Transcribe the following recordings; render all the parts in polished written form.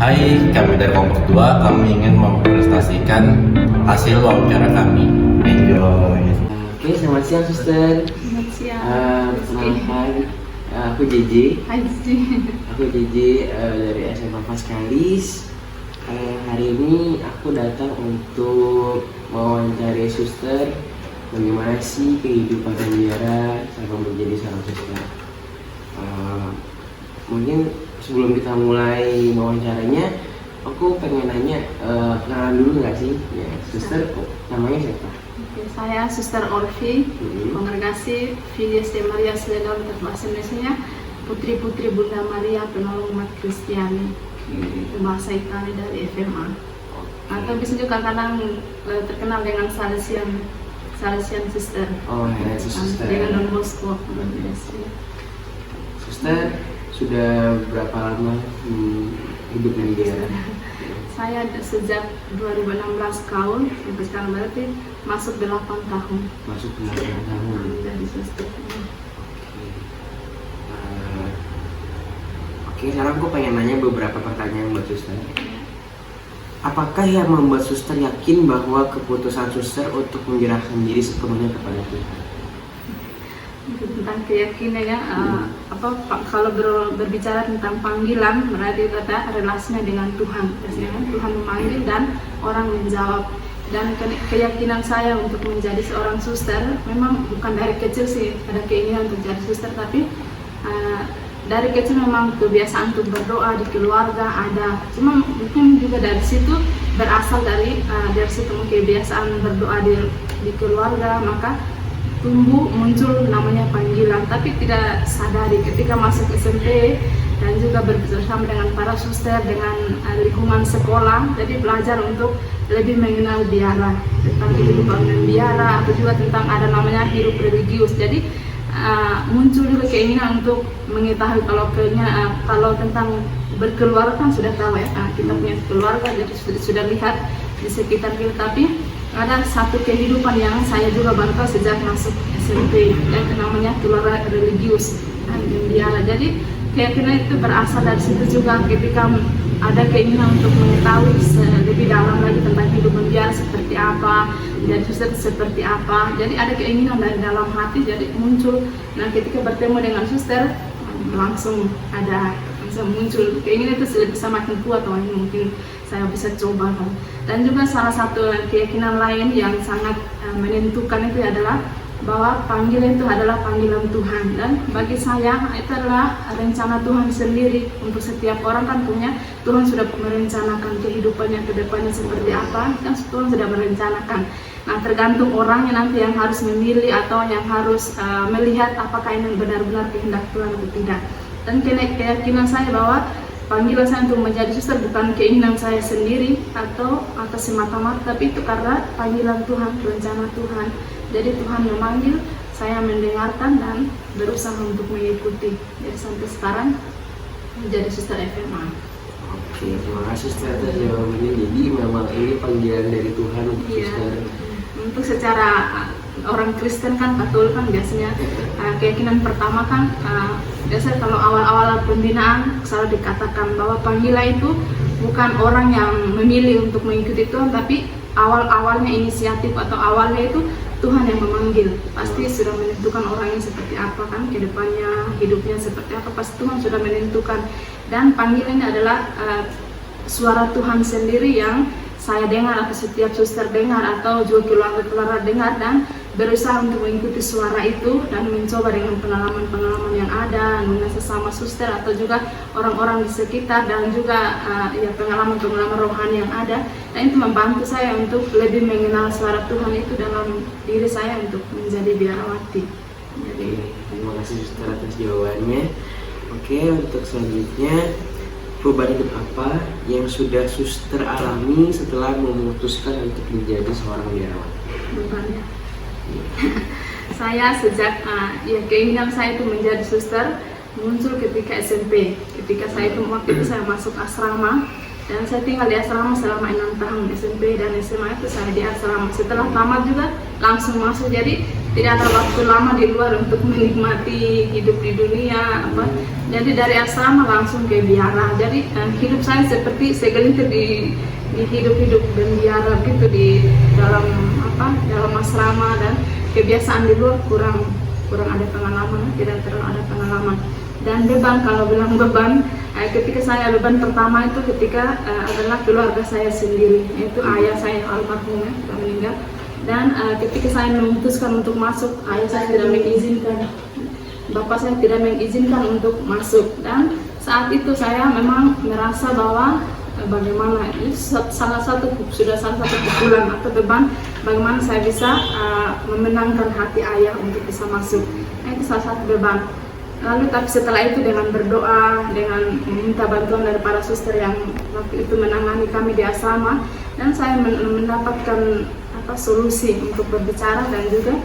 Hai, kami dari kelompok 2, kami ingin mempresentasikan hasil wawancara kami. Enjoy. Oke, selamat siang suster. Selamat siang. Perkenalkan, aku JJ. Hai, Aku JJ dari SMA Paskalis. Hari ini aku datang untuk mewawancari suster bagaimana sih kehidupan penjara selama menjadi seorang suster. Mungkin sebelum kita mulai wawancaranya, aku pengen nanya, kenalan dulu nggak sih? Ya, suster, namanya siapa? Oke, saya Suster Orvi, Kongregasi Filius de Maria Seleda untuk bahasa Indonesia, Putri-Putri Bunda Maria Penolong Umat Kristiani. Itu bahasa Italia dari FMA. Atau bisa juga kadang terkenal dengan Salesian Sister. Oh, ya, suster. Dengan Don Bosco. Suster, sudah berapa lama hidup di penjara? Saya sejak 2016 tahun sampai sekarang berarti masuk 8 tahun. Masuk 8 tahun. Jadi suster. Oke, sekarang aku pengen nanya beberapa pertanyaan buat suster. Apakah yang membuat suster yakin bahwa keputusan suster untuk menyerahkan diri sepenuhnya kepada Tuhan? Tentang keyakinan ya, kalau berbicara tentang panggilan berarti kata relasinya dengan Tuhan. Biasanya Tuhan memanggil dan orang menjawab. Dan keyakinan saya untuk menjadi seorang suster memang bukan dari kecil sih ada keinginan untuk jadi suster, tapi dari kecil memang kebiasaan untuk berdoa di keluarga ada. Cuma mungkin juga dari situ berasal dari situ kebiasaan berdoa di keluarga, maka tumbuh muncul namanya panggilan, tapi tidak sadari ketika masuk SMP dan juga bersama dengan para suster dengan lingkungan sekolah, jadi belajar untuk lebih mengenal biara, tentang kehidupan biara atau juga tentang ada namanya hidup religius. Jadi muncul juga keinginan untuk mengetahui kalau tentang berkeluarga kan sudah tahu ya, kita punya keluarga jadi sudah lihat di sekitar kita, tapi ada satu kehidupan yang saya juga baru tahu sejak masuk SMP yang namanya keluarga religius dan biara. Jadi keyakinan itu berasal dari situ juga ketika ada keinginan untuk mengetahui lebih dalam lagi tentang kehidupan biara seperti apa, jadi suster seperti apa. Jadi ada keinginan dari dalam hati jadi muncul. Nah ketika bertemu dengan suster langsung muncul keinginan itu bisa makin kuat, mungkin saya bisa coba kan. Dan juga salah satu keyakinan lain yang sangat menentukan itu adalah bahwa panggilan itu adalah panggilan Tuhan, dan bagi saya itu adalah rencana Tuhan sendiri untuk setiap orang. Kan punya Tuhan sudah merencanakan kehidupannya ke depannya seperti apa, kan Tuhan sudah merencanakan. Nah tergantung orangnya nanti yang harus memilih atau yang harus melihat apakah ini benar-benar kehendak Tuhan atau tidak. Dan keyakinan saya bahwa panggilan saya untuk menjadi suster bukan keinginan saya sendiri atau semata-mata, tapi itu karena panggilan Tuhan, rencana Tuhan. Jadi Tuhan memanggil, saya mendengarkan dan berusaha untuk mengikuti. Jadi sampai sekarang menjadi suster FMA. Oke, terima kasih suster atas jawabannya. Jadi memang ini panggilan dari Tuhan untuk suster. Untuk secara orang Kristen kan, Katolik kan biasanya keyakinan pertama kan biasanya kalau awal-awal pembinaan selalu dikatakan bahwa panggilan itu bukan orang yang memilih untuk mengikuti Tuhan, tapi awalnya inisiatif atau awalnya itu Tuhan yang memanggil. Pasti sudah menentukan orangnya seperti apa kan, kedepannya hidupnya seperti apa, pasti Tuhan sudah menentukan. Dan panggilannya adalah suara Tuhan sendiri yang saya dengar atau setiap suster dengar atau juga keluarga dengar, dan berusaha untuk mengikuti suara itu dan mencoba dengan pengalaman-pengalaman yang ada dengan sesama suster atau juga orang-orang di sekitar, dan juga pengalaman-pengalaman rohani yang ada. Dan itu membantu saya untuk lebih mengenal suara Tuhan itu dalam diri saya untuk menjadi biarawati. Jadi terima kasih suster atas jawabannya. Oke, untuk selanjutnya, perubahan hidup apa yang sudah suster alami setelah memutuskan untuk menjadi seorang biarawati? Bebannya. Saya sejak keinginan saya itu menjadi suster muncul ketika SMP. Ketika saya itu waktu itu saya masuk asrama dan saya tinggal di asrama selama 6 tahun. SMP dan SMA itu saya di asrama. Setelah tamat juga langsung masuk. Jadi tidak ada waktu lama di luar untuk menikmati hidup di dunia apa. Jadi dari asrama langsung ke biara. Jadi hidup saya seperti segelintir di hidup berbiara gitu di dalam dalam asrama, dan kebiasaan di luar kurang ada pengalaman, tidak terlalu ada pengalaman. Dan beban, kalau bilang beban, ketika saya beban pertama itu ketika adalah keluarga saya sendiri, yaitu ayah saya almarhum ya, sudah meninggal. Dan ketika saya memutuskan untuk masuk, ayah saya tidak mengizinkan, bapak saya tidak mengizinkan untuk masuk. Dan saat itu saya memang merasa bahwa bagaimana ini salah satu pukulan atau beban, bagaimana saya bisa memenangkan hati ayah untuk bisa masuk. Nah, itu salah satu beban. Lalu tapi setelah itu dengan berdoa, dengan meminta bantuan dari para suster yang waktu itu menangani kami di asrama, dan saya mendapatkan solusi untuk berbicara, dan juga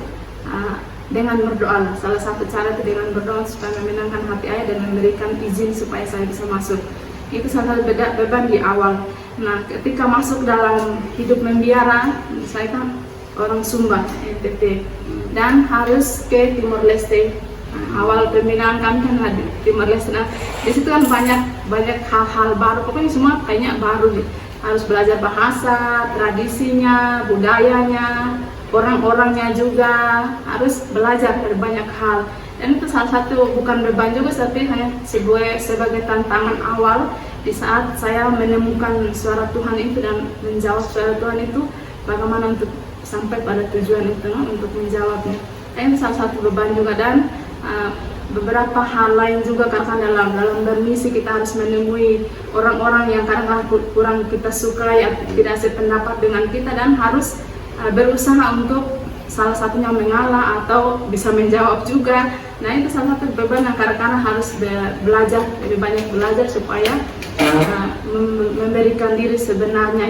dengan berdoa. Salah satu cara itu dengan berdoa supaya memenangkan hati ayah dan memberikan izin supaya saya bisa masuk. Itu salah satu beban di awal. Nah, ketika masuk dalam hidup membiara, saya kan orang Sumba, NTT, dan harus ke Timor Leste. Awal pembinaan kami kan di Timor Leste. Nah, di situ kan banyak hal-hal baru, pokoknya semua kayaknya baru gitu. Harus belajar bahasa, tradisinya, budayanya, orang-orangnya juga, harus belajar dari banyak hal. Dan itu salah satu bukan beban juga, tapi hanya sebagai tantangan awal di saat saya menemukan suara Tuhan itu dan menjawab suara Tuhan itu, bagaimana untuk sampai pada tujuan itu, untuk menjawabnya. Dan itu salah satu beban juga. Dan beberapa hal lain juga, karena dalam bermisi kita harus menemui orang-orang yang kadang-kadang kurang kita sukai atau tidak sependapat dengan kita, dan harus berusaha untuk salah satunya mengalah atau bisa menjawab juga. Nah, itu salah satu beban yang kadang-kadang harus belajar, lebih banyak belajar supaya memberikan diri sebenarnya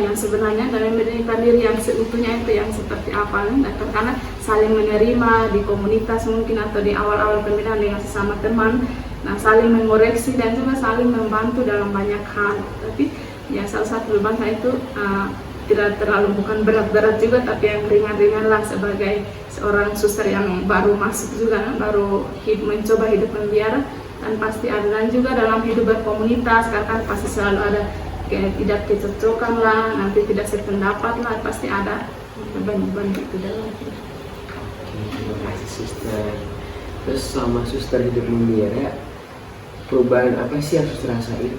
dan memberikan diri yang seutuhnya itu yang seperti apa. Dan karena saling menerima di komunitas mungkin atau di awal-awal pembinaan dengan sesama teman, nah saling mengoreksi dan juga saling membantu dalam banyak hal. Tapi ya salah satu beban saya itu tidak terlalu, bukan berat-berat juga, tapi yang ringan-ringan lah sebagai seorang suster yang baru masuk juga, baru mencoba hidup membiara. Dan pasti ada, dan juga dalam hidup berkomunitas, karena pasti selalu ada tidak kecocokan lah, nanti tidak sependapat lah, pasti ada beban-beban gitu dalam hidup. Terima kasih suster. Terus selama suster hidup membiara, perubahan apa sih yang suster rasain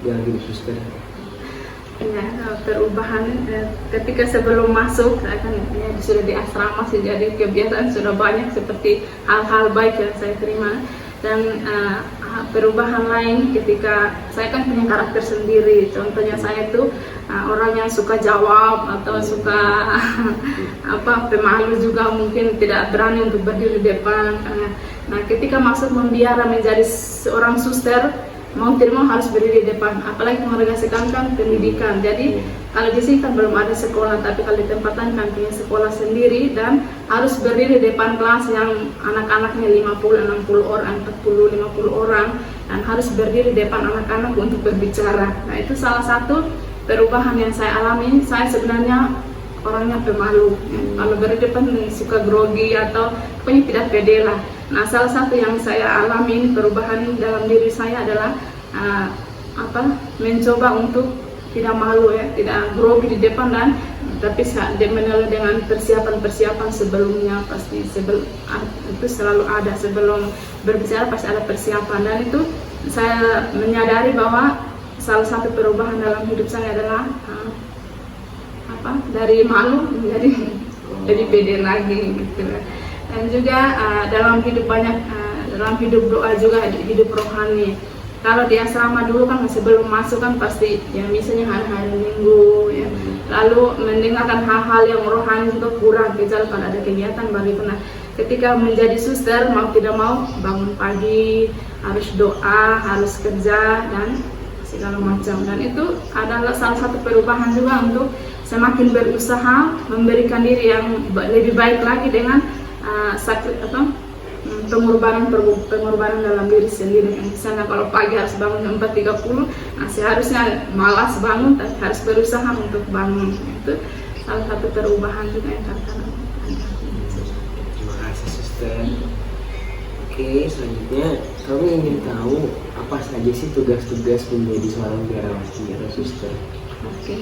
dalam hidup suster? Ya, perubahan ketika sebelum masuk, saya kan ya, sudah di asrama sih, jadi kebiasaan sudah banyak seperti hal-hal baik yang saya terima. Dan perubahan lain ketika saya kan punya karakter sendiri, contohnya saya itu orang yang suka jawab atau suka pemalu juga, mungkin tidak berani untuk berdiri di depan. Nah, ketika masuk membiara menjadi seorang suster, mau tidak mau harus berdiri di depan, apalagi menegasikan kan pendidikan. Jadi kalau di sini kan belum ada sekolah, tapi kalau di tempatan kan punya sekolah sendiri, dan harus berdiri di depan kelas yang anak-anaknya 50, 60 orang, 40, 50 orang, dan harus berdiri di depan anak-anak untuk berbicara. Nah, itu salah satu perubahan yang saya alami. Saya sebenarnya orangnya pemalu, kalau berdiri di depan suka grogi atau pokoknya tidak pede lah. Nah, salah satu yang saya alami perubahan dalam diri saya adalah mencoba untuk tidak malu ya, tidak grogi di depan, dan tapi menilai dengan persiapan sebelumnya. Pasti itu selalu ada, sebelum berbicara pasti ada persiapan. Dan itu saya menyadari bahwa salah satu perubahan dalam hidup saya adalah dari malu menjadi jadi pede lagi gitu. Dan juga dalam hidup dalam hidup doa juga, hidup rohani. Kalau di asrama dulu kan sebelum masuk kan pasti ya misalnya hari-hari Minggu ya, lalu mendengarkan hal-hal yang rohani juga kurang, kecuali kalau ada kegiatan begitu. Nah, ketika menjadi suster mau tidak mau bangun pagi, harus doa, harus kerja dan segala macam. Dan itu adalah salah satu perubahan juga untuk semakin berusaha memberikan diri yang lebih baik lagi dengan pengorbanan dalam diri sendiri. Misalnya kalau pagi harus bangun 4.30, nah seharusnya malas bangun, tapi harus berusaha untuk bangun. Itu salah satu perubahan juga yang terjadi. Terima suster. Oke, selanjutnya kamu ingin tahu apa saja sih tugas-tugas menjadi seorang biarawati atau suster? Oke.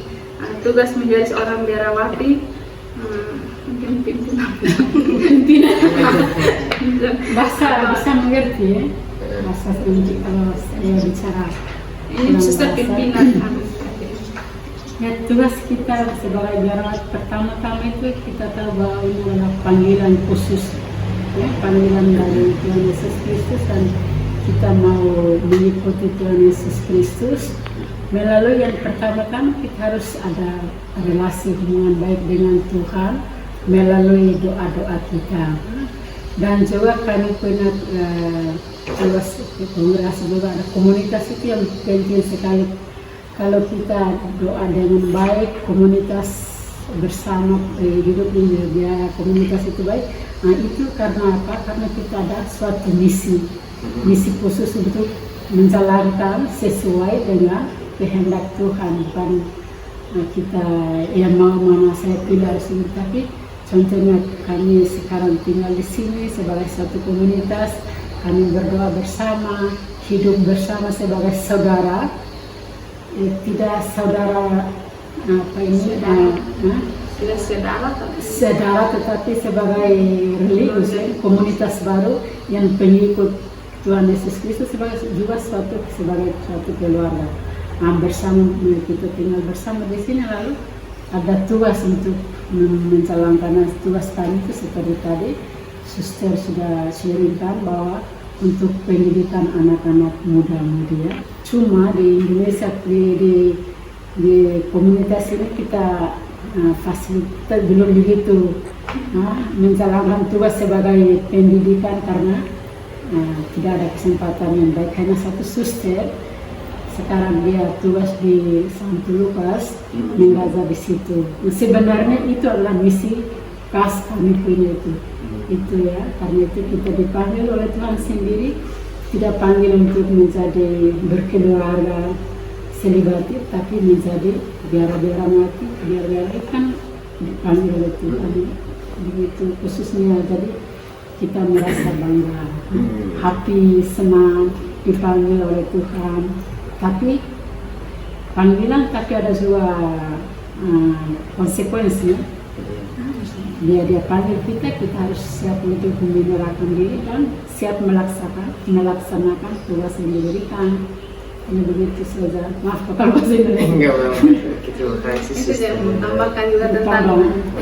Tugas menjadi seorang biarawati mungkin pimpinan. Bahasa bisa mengerti ya, bahasa Inggris kalau saya bicara. Ini suster pimpinan. Ya, tugas kita sebagai biarawat pertama-tama itu kita tahu bahwa ini adalah panggilan khusus, ya, panggilan dari Tuhan Yesus Kristus, dan kita mau mengikuti Tuhan Yesus Kristus. Melalui yang pertama-tama kita harus ada relasi hubungan baik dengan Tuhan melalui doa-doa kita. Dan juga kami punya tugas kongregasi juga ada komunitas itu yang penting sekali. Kalau kita doa dengan baik, komunitas bersama hidup di dia komunitas itu baik. Nah itu karena apa? Karena kita ada suatu misi khusus untuk menjalankan sesuai dengan kehendak Tuhan. Bukan kita yang mau mana saya pilih harus ini, tapi contohnya kami sekarang tinggal di sini sebagai satu komunitas, kami berdoa bersama, hidup bersama sebagai saudara. Tidak saudara apa ini Tidak saudara tetapi sebagai religius, komunitas baru yang pengikut Tuhan Yesus Kristus juga sebagai suatu keluarga. Bersama kita tinggal bersama di sini, lalu ada tugas untuk menjalankan tugas kami itu seperti tadi suster sudah sharingkan bahwa untuk pendidikan anak-anak muda-mudi ya. Cuma di Indonesia di komunitas ini kita fasilitas belum begitu menjalankan tugas sebagai pendidikan karena tidak ada kesempatan yang baik. Hanya satu suster sekarang dia tugas di Santo Lukas mengajar di situ. Sebenarnya itu adalah misi khas kami punya itu ya, karena itu kita dipanggil oleh Tuhan sendiri, tidak panggil untuk menjadi berkeluarga selibatif, tapi menjadi biara-biara mati. Biara-biara itu kan dipanggil oleh Tuhan begitu khususnya, jadi kita merasa bangga, happy, senang dipanggil oleh Tuhan. Tapi panggilan tapi ada juga konsekuensinya. Dia panggil kita harus siap untuk menyerahkan diri dan siap melaksanakan tugas yang diberikan. Ini begitu saja. Maaf kalau bahasa Indonesia. Enggak apa-apa. Terima kasih Itu suster. yang menambahkan juga tentang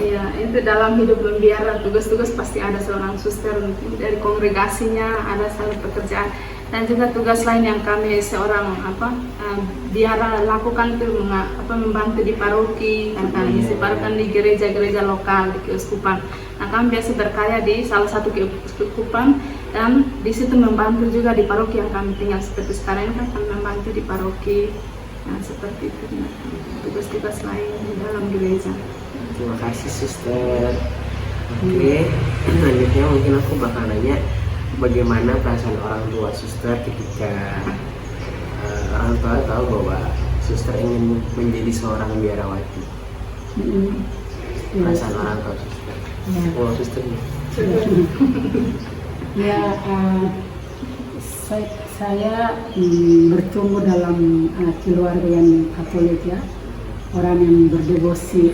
ya, itu dalam hidup membiara tugas-tugas pasti ada seorang suster dari kongregasinya, ada satu pekerjaan, dan juga tugas lain yang kami seorang biara lakukan itu membantu di paroki, kan kami sebarkan di gereja-gereja lokal di keuskupan. Nah kami biasa berkarya di salah satu keuskupan dan di situ membantu juga di paroki yang kami tinggal, seperti sekarang ini kan kami membantu di paroki. Nah seperti itu tugas-tugas lain di dalam gereja. Terima kasih suster. Oke, selanjutnya mungkin aku bakal nanya bagaimana perasaan orang tua suster ketika orang tua tahu bahwa suster ingin menjadi seorang biarawati. Perasaan orang tua suster. Oh, suster. Ya, saya bertumbuh dalam keluarga yang Katolik ya, orang yang berdevosi.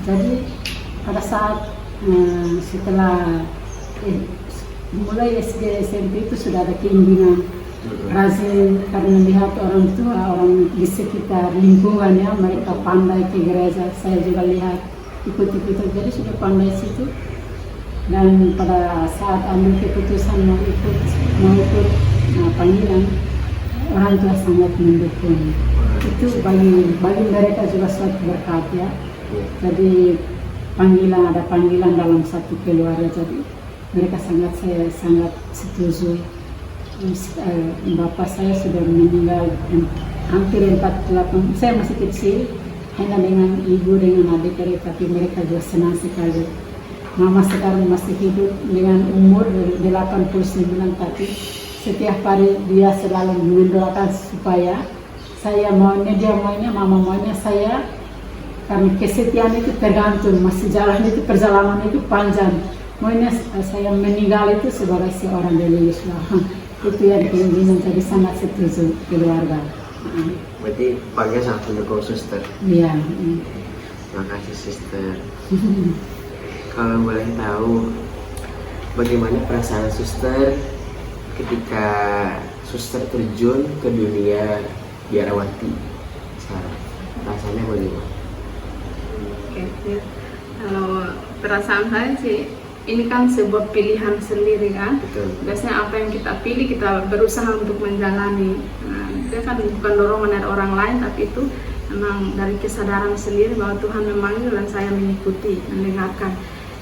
Jadi pada saat setelah mulai SD SMP itu sudah ada keinginan rajin, karena melihat orang tua, orang di sekitar lingkungannya mereka pandai ke gereja. Saya juga lihat ikut-ikut, jadi sudah pandai situ. Dan pada saat ambil keputusan mau ikut panggilan, orang tua sangat mendukung. Itu bagi mereka juga suatu berkat ya. Jadi ada panggilan dalam satu keluarga, jadi mereka sangat setuju. Bapak saya sudah meninggal hampir 48, saya masih kecil, hanya dengan ibu dengan adik, tapi mereka juga senang sekali. Mama sekarang masih hidup dengan umur 89, tapi setiap hari dia selalu mendoakan supaya saya maunya, dia maunya, mama maunya saya, karena kesetiaan itu tergantung, masih jalan itu, perjalanan itu panjang. maunya saya meninggal itu sebagai seorang religius lah. Itu yang keinginan, jadi sangat setuju keluarga. Berarti keluarga sangat mendukung suster. Iya. Terima kasih suster. Kalau boleh tahu, bagaimana perasaan suster ketika suster terjun ke dunia biarawati sekarang? Rasanya bagaimana? Oke, ya. Kalau perasaan saya sih, ini kan sebuah pilihan sendiri kan. Betul. Biasanya apa yang kita pilih kita berusaha untuk menjalani. Nah, itu kan bukan dorongan dari orang lain, tapi itu memang dari kesadaran sendiri bahwa Tuhan memanggil dan saya mengikuti, mendengarkan.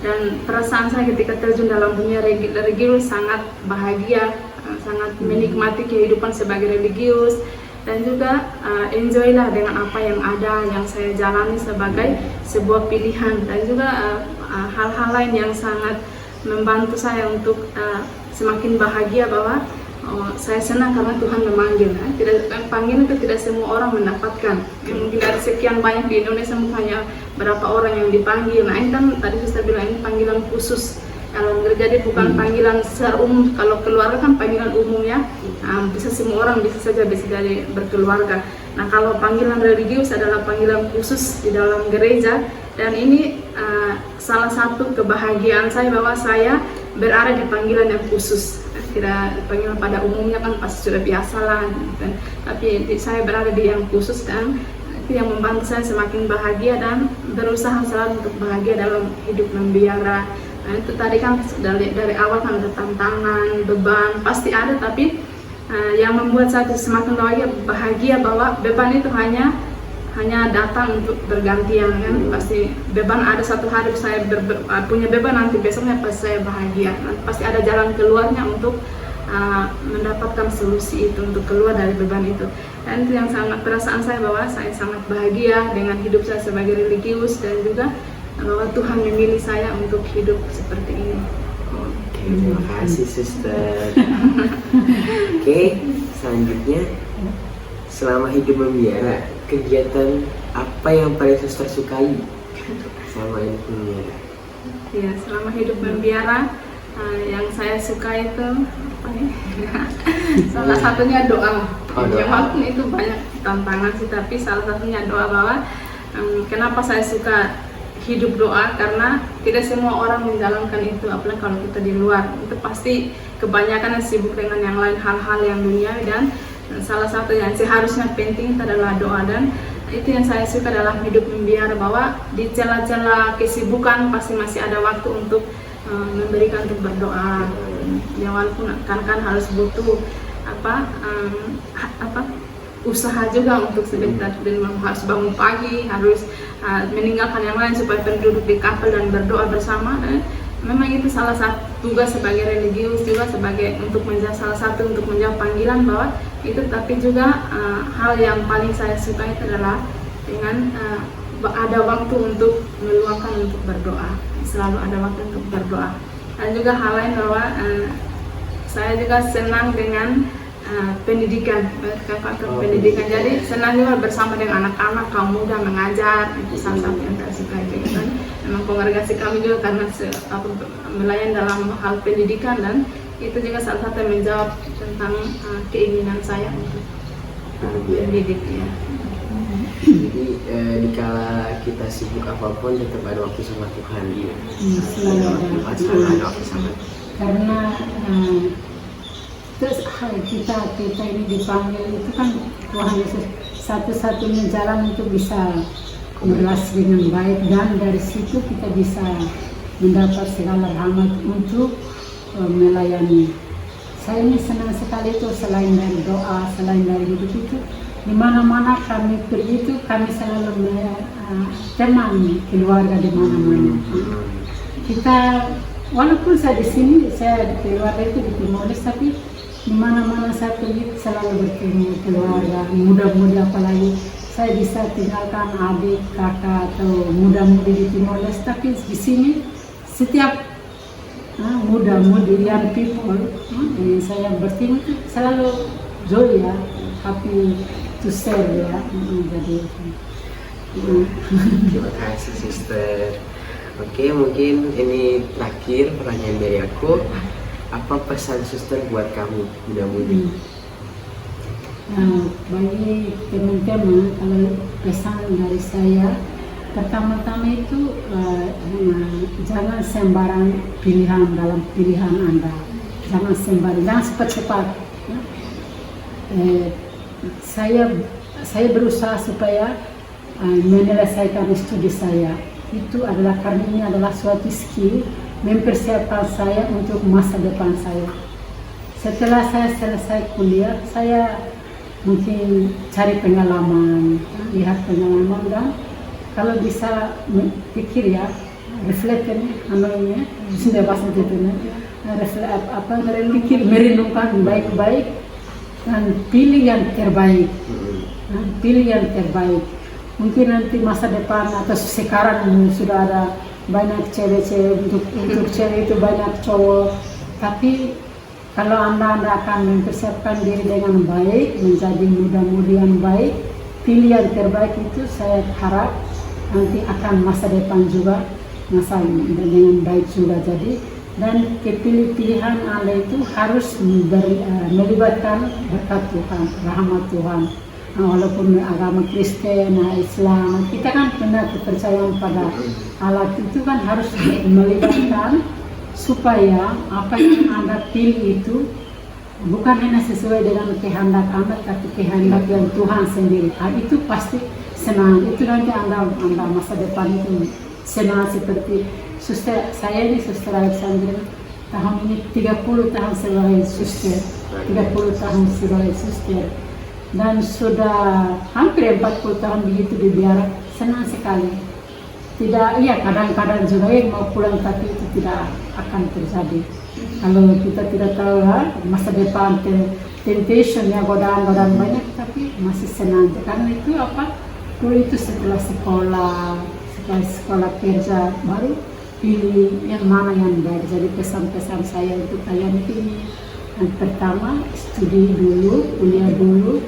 Dan perasaan saya ketika terjun dalam dunia religius sangat bahagia, sangat menikmati kehidupan sebagai religius, dan juga enjoy lah dengan apa yang ada, yang saya jalani sebagai sebuah pilihan, dan juga hal-hal lain yang sangat membantu saya untuk semakin bahagia bahwa saya senang karena Tuhan memanggil. Panggilan itu tidak semua orang mendapatkan. Mungkin dari sekian banyak di Indonesia mungkin hanya berapa orang yang dipanggil. Nah, ini kan tadi suster bilang ini panggilan khusus. Kalau jadi bukan panggilan secara umum. Kalau keluarga kan panggilan umum ya. Bisa semua orang bisa saja bisa jadi berkeluarga. Nah, kalau panggilan religius adalah panggilan khusus di dalam gereja, dan ini salah satu kebahagiaan saya bahwa saya berada di panggilan yang khusus. Tidak panggilan pada umumnya kan pasti sudah biasa lah, gitu. Tapi saya berada di yang khusus, dan itu yang membantu saya semakin bahagia dan berusaha selalu untuk bahagia dalam hidup membiara. Nah, itu tadi kan dari awal kan ada tantangan, beban pasti ada, tapi yang membuat saya semakin bahagia bahwa beban itu hanya datang untuk bergantian kan. Pasti beban ada satu hari saya punya beban, nanti besoknya pasti saya bahagia. Nanti pasti ada jalan keluarnya untuk mendapatkan solusi itu, untuk keluar dari beban itu. Dan itu yang sangat perasaan saya bahwa saya sangat bahagia dengan hidup saya sebagai religius, dan juga bahwa Tuhan memilih saya untuk hidup seperti ini. Oke, terima kasih suster. Oke, selanjutnya, selama hidup membiara, kegiatan apa yang paling suster sukai selama hidup membiara? Ya, selama hidup membiara, yang saya suka itu apa ya? Salah satunya doa. Ya, walaupun itu banyak tantangan sih, tapi salah satunya doa. Bahwa kenapa saya suka hidup doa, karena tidak semua orang menjalankan itu, apalagi kalau kita di luar. Itu pasti kebanyakan sibuk dengan yang lain, hal-hal yang duniawi, dan salah satu yang seharusnya penting itu adalah doa. Dan itu yang saya suka dalam hidup membiara, bahwa di celah-celah kesibukan pasti masih ada waktu untuk memberikan untuk berdoa. Ya, walaupun kan harus butuh usaha juga untuk sebentar, dan harus bangun pagi, harus meninggalkan yang lain supaya penduduk di kapal dan berdoa bersama. Memang itu salah satu tugas sebagai religius, juga sebagai salah satu untuk menjawab panggilan bahwa itu. Tapi juga hal yang paling saya suka itu adalah dengan ada waktu untuk meluangkan untuk berdoa, selalu ada waktu untuk berdoa. Dan juga hal lain bahwa saya juga senang dengan pendidikan, pendidikan. Jadi senang juga bersama dengan anak-anak, kaum muda, mengajar. Itu salah satu yang saya suka juga. Memang kongregasi kami juga karena melayani dalam hal pendidikan, dan itu juga salah satu yang menjawab tentang keinginan saya untuk mendidik ya. Jadi dikala kita sibuk apapun tetap ada waktu sama Tuhan ya. Selalu ada waktu sama. Karena terus kita ini dipanggil itu kan Tuhan Yesus satu-satunya jalan untuk bisa berrelasi dengan baik, dan dari situ kita bisa mendapat segala rahmat untuk melayani. Saya ini senang sekali itu, selain dari doa, selain dari hidup itu, di mana-mana kami pergi itu kami selalu teman keluarga di mana-mana. Kita walaupun saya di sini, saya di keluarga itu di Timor Leste, tapi di mana-mana saya pergi selalu bertemu keluarga, muda-mudi, apalagi saya bisa tinggalkan adik, kakak atau muda-mudi di Timor Leste, tapi di sini setiap muda-mudi young people saya bertemu selalu joy ya, happy to serve ya. Jadi terima kasih suster. Oke, mungkin ini terakhir pertanyaan dari aku. Apa pesan suster buat kamu, Bunda Budi? Nah, bagi teman-teman, kalau pesan dari saya, pertama-tama itu jangan sembarang pilihan dalam pilihan Anda. Jangan sembarang, jangan cepat-cepat. Ya. Saya berusaha supaya menyelesaikan studi saya. Itu adalah karena ini adalah suatu skill mempersiapkan saya untuk masa depan saya. Setelah saya selesai kuliah, saya mungkin cari pengalaman, lihat pengalaman, dan kalau bisa pikir ya, refleknya, anunya, sudah bahasa itu, pikir, merenungkan baik-baik dan pilih yang terbaik. Pilih yang terbaik. Mungkin nanti masa depan atau sekarang sudah ada banyak cewek-cewek, untuk cewek itu banyak cowok, tapi kalau anda akan mempersiapkan diri dengan baik, menjadi muda-mudi yang baik, pilih yang terbaik itu, saya harap nanti akan masa depan juga masa dengan baik juga. Jadi, dan pilihan anda itu harus melibatkan berkat Tuhan, rahmat Tuhan. Walaupun agama Kristen, Islam, kita kan punya kepercayaan pada Allah, itu kan harus melibatkan supaya apa yang anda pilih itu bukan hanya sesuai dengan kehendak anda, tapi kehendak yang Tuhan sendiri. Itu pasti senang. Itu nanti anda masa depan itu senang. Seperti suster saya ini, Suster Alexandra, tahun ini 30 tahun sebagai suster, 30 tahun sebagai suster. Dan sudah hampir 40 tahun begitu di biara, senang sekali. Tidak, iya kadang-kadang juga mau pulang, tapi itu tidak akan terjadi. Kalau kita tidak tahu masa depan, temptation ya, godaan-godaan banyak, tapi masih senang. Karena itu apa? Dulu itu setelah sekolah kerja, baru pilih yang mana yang baik. Jadi pesan-pesan saya untuk kalian ini, yang pertama studi dulu, kuliah dulu,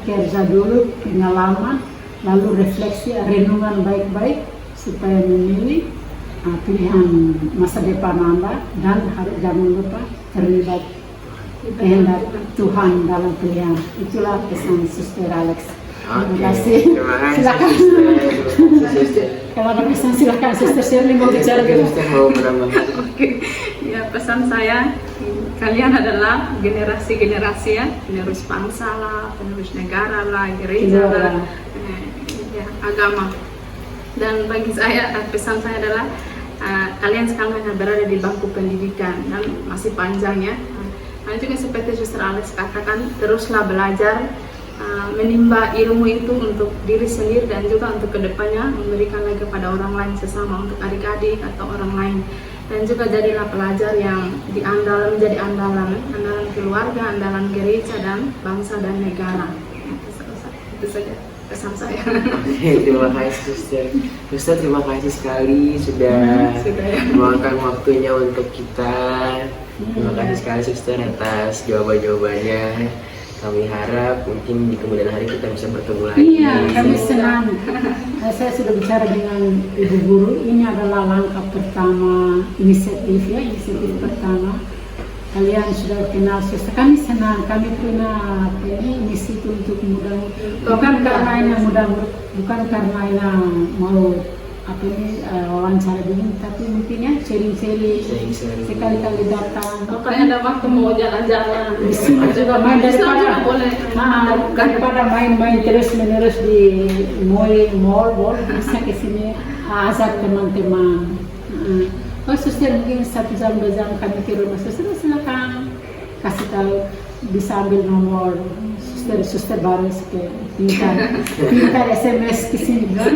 kerja dulu, pengalaman, lalu refleksi, renungan baik-baik supaya memilih pilihan masa depan anda, dan harus jangan lupa terlibat kehendak Tuhan dalam pilihan. Itulah pesan Suster Alex. Terima kasih. Silakan. Kalau ada pesan silakan Suster Shirley mau bicara dulu. Oke, ya pesan saya, kalian adalah generasi-generasi ya, penerus bangsa lah, penerus negara lah, gereja lah, ya, agama. Dan bagi saya, pesan saya adalah kalian sekarang hanya berada di bangku pendidikan dan masih panjang ya. Nah, juga seperti Suster Alex katakan, teruslah belajar, menimba ilmu itu untuk diri sendiri dan juga untuk kedepannya memberikan lagi kepada orang lain, sesama, untuk adik-adik atau orang lain. Dan juga jadilah pelajar yang menjadi andalan keluarga, andalan gereja dan bangsa dan negara. Itu saja pesan saya. Oke, terima kasih Suster. Suster, terima kasih sekali sudah meluangkan waktunya untuk kita. Terima kasih sekali Suster atas jawaban-jawabannya. Kami harap mungkin di kemudian hari kita bisa bertemu lagi. Iya, kami senang. Saya sudah bicara dengan Ibu Guru. Ini adalah langkah pertama, inisiatif pertama. Kalian sudah kenal Suster. Kami senang. Kami punya misi untuk mudah, bukan karena bukan karena mau wawancara begini, tapi mungkin ya sharing-sharing, sekali-kali datang. Makanya ada waktu mau jalan-jalan. Di sini juga main daripada main-main terus-menerus di mall, bisa ke sini ajak teman-teman. Oh Suster, mungkin 1 jam 2 jam kami ke rumah Suster, silakan kasih tahu, bisa ambil nomor Suster baru pintar SMS ke sini kan.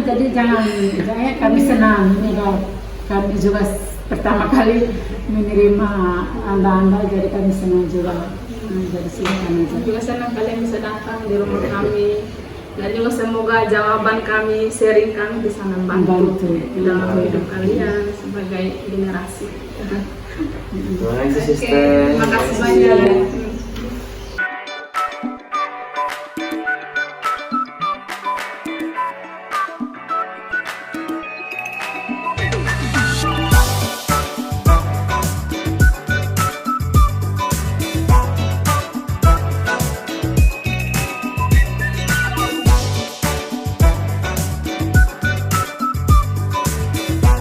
Jadi jangan kami senang. Kami juga pertama kali menerima anda, jadi kami senang juga. Jadi silakan aja. Juga senang kalian bisa datang di rumah kami. Dan juga semoga jawaban kami, sharing kami bisa membantu dalam hidup kalian sebagai generasi. Terima kasih Suster. Terima kasih banyak.